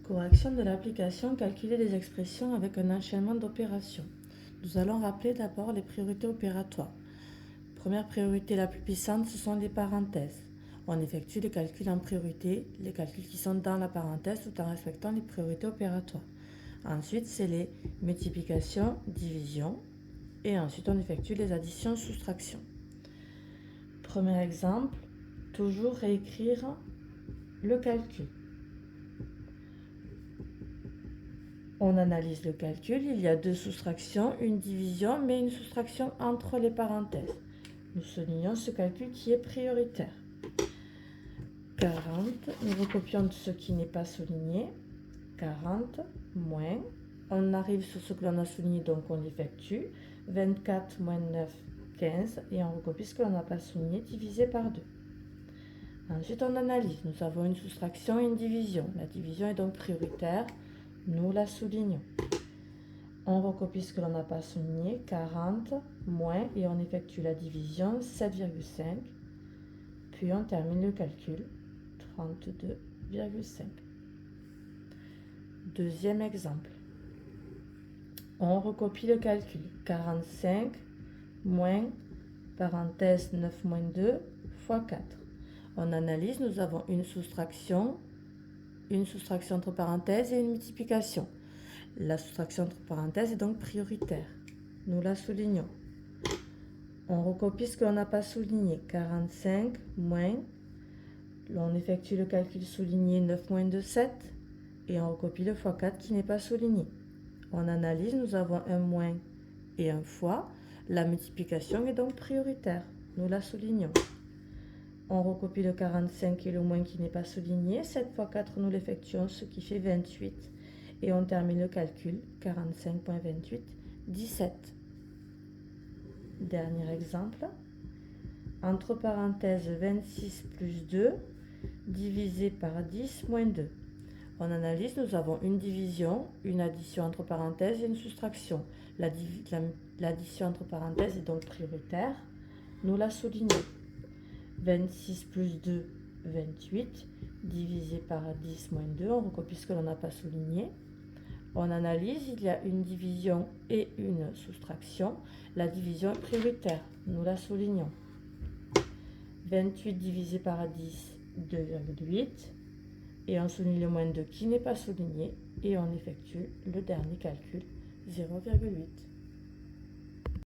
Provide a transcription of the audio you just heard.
Correction de l'application, calculer des expressions avec un enchaînement d'opérations. Nous allons rappeler d'abord les priorités opératoires. Première priorité la plus puissante, ce sont les parenthèses. On effectue les calculs en priorité, les calculs qui sont dans la parenthèse tout en respectant les priorités opératoires. Ensuite, c'est les multiplications, divisions, et ensuite on effectue les additions, soustractions. Premier exemple, toujours réécrire le calcul. On analyse le calcul, il y a deux soustractions, une division, mais une soustraction entre les parenthèses. Nous soulignons ce calcul qui est prioritaire. 40, nous recopions ce qui n'est pas souligné. 40 moins, on arrive sur ce que l'on a souligné, donc on l'effectue. 24 moins 9, 15, et on recopie ce que l'on n'a pas souligné, divisé par 2. Ensuite, on analyse. Nous avons une soustraction et une division. La division est donc prioritaire. Nous la soulignons. On recopie ce que l'on n'a pas souligné, 40 moins, et on effectue la division, 7,5. Puis on termine le calcul, 32,5. Deuxième exemple. On recopie le calcul, 45 moins, parenthèse 9 moins 2, fois 4. On analyse, nous avons une soustraction entre parenthèses et une multiplication. La soustraction entre parenthèses est donc prioritaire. Nous la soulignons. On recopie ce que l'on n'a pas souligné. 45 moins, on effectue le calcul souligné 9 moins 2, 7. Et on recopie le fois 4 qui n'est pas souligné. On analyse, nous avons un moins et un fois. La multiplication est donc prioritaire. Nous la soulignons. On recopie le 45 et le moins qui n'est pas souligné. 7 fois 4, nous l'effectuons, ce qui fait 28. Et on termine le calcul, 45,28, 17. Dernier exemple. Entre parenthèses, 26 plus 2, divisé par 10 moins 2. On analyse, nous avons une division, une addition entre parenthèses et une soustraction. L'addition entre parenthèses est donc prioritaire. Nous la soulignons. 26 plus 2, 28, divisé par 10 moins 2, on recopie ce que l'on n'a pas souligné. On analyse, il y a une division et une soustraction. La division est prioritaire, nous la soulignons. 28 divisé par 10, 2,8. Et on souligne le moins 2 qui n'est pas souligné. Et on effectue le dernier calcul, 0,8.